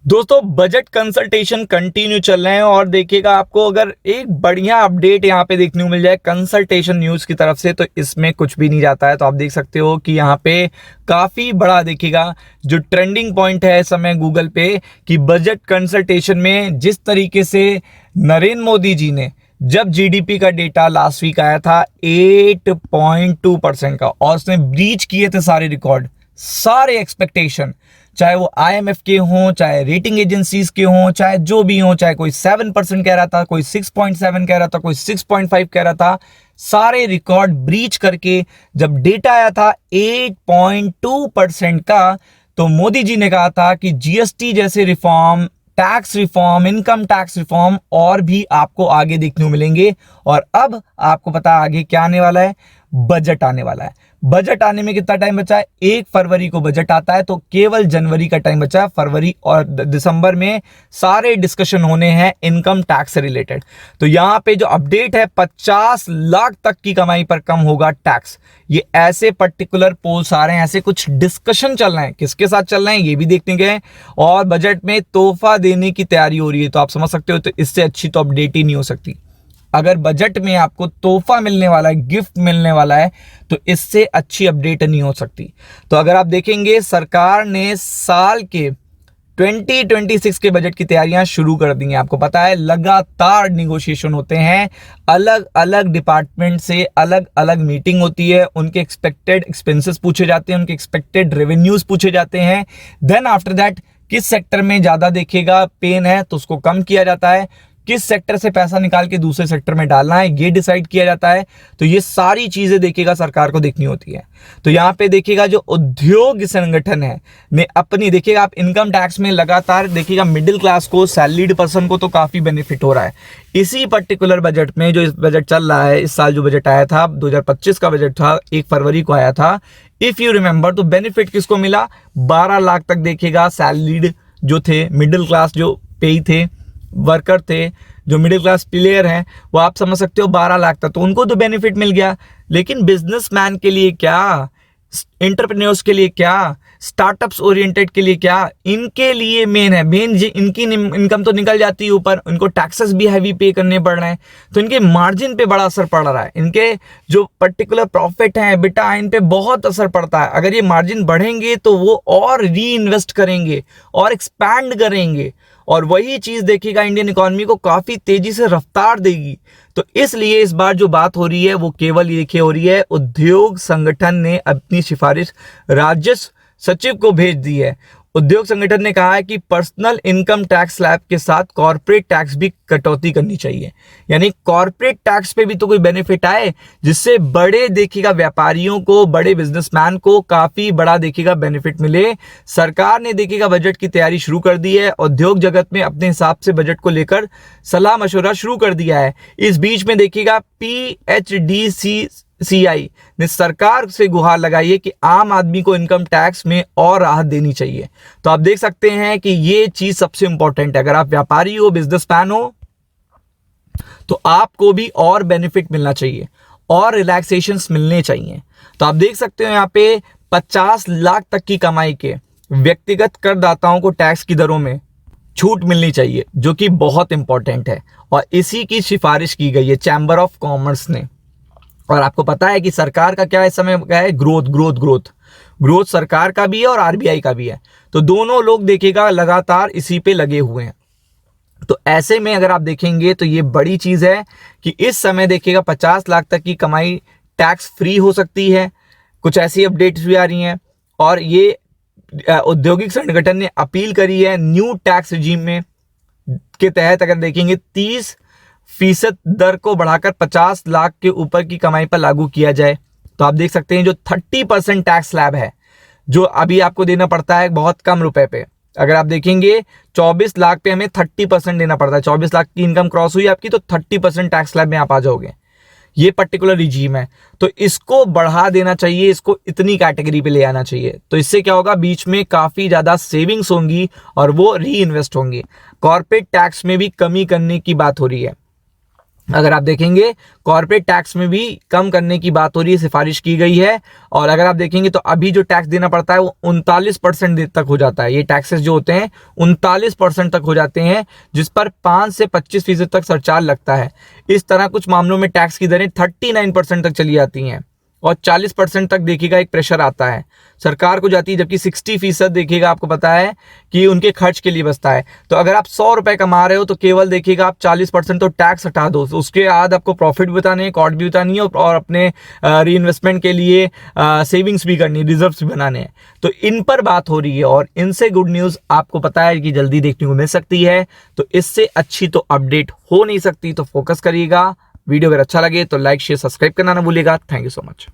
दोस्तों budget consultation continue चल रहे हैं और देखिएगा आपको अगर एक बढ़िया अपडेट यहाँ पे देखने को मिल जाए कंसल्टेशन न्यूज़ की तरफ से तो इसमें कुछ भी नहीं जाता है। तो आप देख सकते हो कि यहाँ पे काफ़ी बड़ा देखिएगा जो ट्रेंडिंग पॉइंट है इस समय गूगल पे कि बजट कंसल्टेशन में जिस तरीके से नरेंद्र मोदी जी ने जब जीडीपी का डेटा लास्ट वीक आया था 8.2% का और उसने ब्रीच किए थे सारे रिकॉर्ड सारे एक्सपेक्टेशन, चाहे वो आईएमएफ के हों, चाहे रेटिंग एजेंसीज के हों, चाहे जो भी हों, चाहे कोई 7% कह रहा था, कोई 6.7 कह रहा था, कोई 6.5 कह रहा था, सारे रिकॉर्ड ब्रीच करके जब डेटा आया था 8.2% का तो मोदी जी ने कहा था कि जीएसटी जैसे reform, tax reform, income tax reform और भी आपको आगे देखने को मिलेंगे। और अब आपको पता है आगे क्या आने वाला है, बजट आने वाला है। बजट आने में कितना टाइम बचा है, 1 फरवरी को बजट आता है तो केवल जनवरी का टाइम बचा है। फरवरी और दिसंबर में सारे डिस्कशन होने हैं इनकम टैक्स से रिलेटेड। तो यहाँ पे जो अपडेट है 50 लाख तक की कमाई पर कम होगा टैक्स। ये ऐसे पर्टिकुलर पोल्स आ रहे हैं, ऐसे कुछ डिस्कशन चल रहे हैं, किसके साथ चल रहे हैं ये भी देखने गए। और बजट में तोहफा देने की तैयारी हो रही है तो आप समझ सकते हो तो इससे अच्छी तो अपडेट ही नहीं हो सकती। अगर बजट में आपको तोहफा मिलने वाला है, गिफ्ट मिलने वाला है तो इससे अच्छी अपडेट नहीं हो सकती। तो अगर आप देखेंगे सरकार ने साल के 2026 के बजट की तैयारियां शुरू कर दी हैं। आपको पता है लगातार निगोशिएशन होते हैं, अलग अलग डिपार्टमेंट से अलग अलग मीटिंग होती है, उनके एक्सपेक्टेड एक्सपेंसेस पूछे जाते हैं, उनके एक्सपेक्टेड रेवेन्यूज पूछे जाते हैं। देन आफ्टर दैट किस सेक्टर में ज्यादा देखेगा पेन है तो उसको कम किया जाता है, किस सेक्टर से पैसा निकाल के दूसरे सेक्टर में डालना है ये डिसाइड किया जाता है। तो ये सारी चीजें देखिएगा सरकार को देखनी होती है। तो यहाँ पे देखिएगा जो उद्योग संगठन है ने अपनी, देखिएगा आप इनकम टैक्स में लगातार देखिएगा मिडिल क्लास को, सैलरीड पर्सन को तो काफी बेनिफिट हो रहा है। इसी पर्टिकुलर बजट में जो इस बजट चल रहा है, इस साल जो बजट आया था 2025 का बजट था, 1 फरवरी को आया था, इफ यू रिमेंबर, तो बेनिफिट किसको मिला, 12 लाख तक देखिएगा सैलरीड जो थे, मिडिल क्लास जो पे थे, वर्कर थे, जो मिडिल क्लास प्लेयर हैं, वो आप समझ सकते हो 12 लाख तक, तो उनको तो बेनिफिट मिल गया। लेकिन बिजनेसमैन के लिए क्या, एंटरप्रेन्योर्स के लिए क्या, स्टार्टअप्स ओरिएंटेड के लिए क्या, इनके लिए मेन है, मेन इनकी इनकम तो निकल जाती है ऊपर, इनको टैक्सेस भी हैवी पे करने पड़ रहे हैं तो इनके मार्जिन पे बड़ा असर पड़ रहा है, इनके जो पर्टिकुलर प्रॉफिट है बेटा इन पे बहुत असर पड़ता है। अगर ये मार्जिन बढ़ेंगे तो वो और री इन्वेस्ट करेंगे और एक्सपैंड करेंगे और वही चीज देखिएगा इंडियन इकोनॉमी को काफी तेजी से रफ्तार देगी। तो इसलिए इस बार जो बात हो रही है वो केवल ये देखिए हो रही है, उद्योग संगठन ने अपनी सिफारिश राजस्व सचिव को भेज दी है। उद्योग संगठन ने कहा है कि पर्सनल इनकम टैक्स स्लैब के साथ कॉर्पोरेट टैक्स भी कटौती करनी चाहिए, यानी कॉर्पोरेट टैक्स पे भी तो कोई बेनिफिट आए जिससे बड़े देखिएगा व्यापारियों को, बड़े बिजनेसमैन को काफी बड़ा देखिएगा बेनिफिट मिले। सरकार ने देखिएगा बजट की तैयारी शुरू कर दी है, उद्योग जगत में अपने हिसाब से बजट को लेकर सलाह मशवरा शुरू कर दिया है। इस बीच में देखिएगा PHDCCI ने सरकार से गुहार लगाई है कि आम आदमी को इनकम टैक्स में और राहत देनी चाहिए। तो आप देख सकते हैं कि ये चीज सबसे इंपॉर्टेंट है। अगर आप व्यापारी हो, बिजनेसमैन हो, तो आपको भी और बेनिफिट मिलना चाहिए और रिलैक्सेशंस मिलने चाहिए। तो आप देख सकते हो यहाँ पे 50 लाख तक की कमाई के व्यक्तिगत करदाताओं को टैक्स की दरों में छूट मिलनी चाहिए, जो कि बहुत इंपॉर्टेंट है और इसी की सिफारिश की गई है चैम्बर ऑफ कॉमर्स ने। और आपको पता है कि सरकार का क्या इस समय क्या है, ग्रोथ ग्रोथ ग्रोथ ग्रोथ सरकार का भी है और आरबीआई का भी है। तो दोनों लोग देखिएगा लगातार इसी पे लगे हुए हैं। तो ऐसे में अगर आप देखेंगे तो ये बड़ी चीज है कि इस समय देखिएगा 50 लाख तक की कमाई टैक्स फ्री हो सकती है। कुछ ऐसी अपडेट्स भी आ रही हैं और ये औद्योगिक संगठन ने अपील करी है न्यू टैक्स रिजीम में के तहत अगर देखेंगे 30% दर को बढ़ाकर 50 लाख के ऊपर की कमाई पर लागू किया जाए। तो आप देख सकते हैं जो 30% टैक्स स्लैब है जो अभी आपको देना पड़ता है बहुत कम रुपए पे, अगर आप देखेंगे 24 लाख पे हमें 30% देना पड़ता है। 24 लाख की इनकम क्रॉस हुई आपकी तो 30% टैक्स स्लैब में आप आ जाओगे। ये पर्टिकुलर रिजीम है तो इसको बढ़ा देना चाहिए, इसको इतनी कैटेगरी पे ले आना चाहिए। तो इससे क्या होगा, बीच में काफी ज्यादा सेविंग्स होंगी और वो री इन्वेस्ट होंगी। कॉर्पोरेट टैक्स में भी कमी करने की बात हो रही है। अगर आप देखेंगे कॉर्पोरेट टैक्स में भी कम करने की बात हो रही है, सिफारिश की गई है। और अगर आप देखेंगे तो अभी जो टैक्स देना पड़ता है वो 39% तक हो जाता है। ये टैक्सेस जो होते हैं 39% तक हो जाते हैं, जिस पर 5 से 25% तक सरचार्ज लगता है। इस तरह कुछ मामलों में टैक्स की दरें 39% तक चली जाती हैं और 40% तक देखिएगा एक प्रेशर आता है सरकार को जाती है, जबकि 60% देखिएगा आपको पता है कि उनके खर्च के लिए बचता है। तो अगर आप 100 रुपए कमा रहे हो तो केवल देखिएगा आप 40% तो टैक्स हटा दो, उसके बाद आपको प्रॉफिट भी बताने हैं, कॉस्ट भी बतानी है और अपने री इन्वेस्टमेंट के लिए सेविंग्स भी करनी है, रिजर्व्स भी बनाने हैं। तो इन पर बात हो रही है और इनसे गुड न्यूज़ आपको पता है कि जल्दी देखने को मिल सकती है। तो इससे अच्छी तो अपडेट हो नहीं सकती। तो फोकस करिएगा। वीडियो अगर अच्छा लगे तो लाइक शेयर सब्सक्राइब करना ना भूलिएगा। Thank you so much.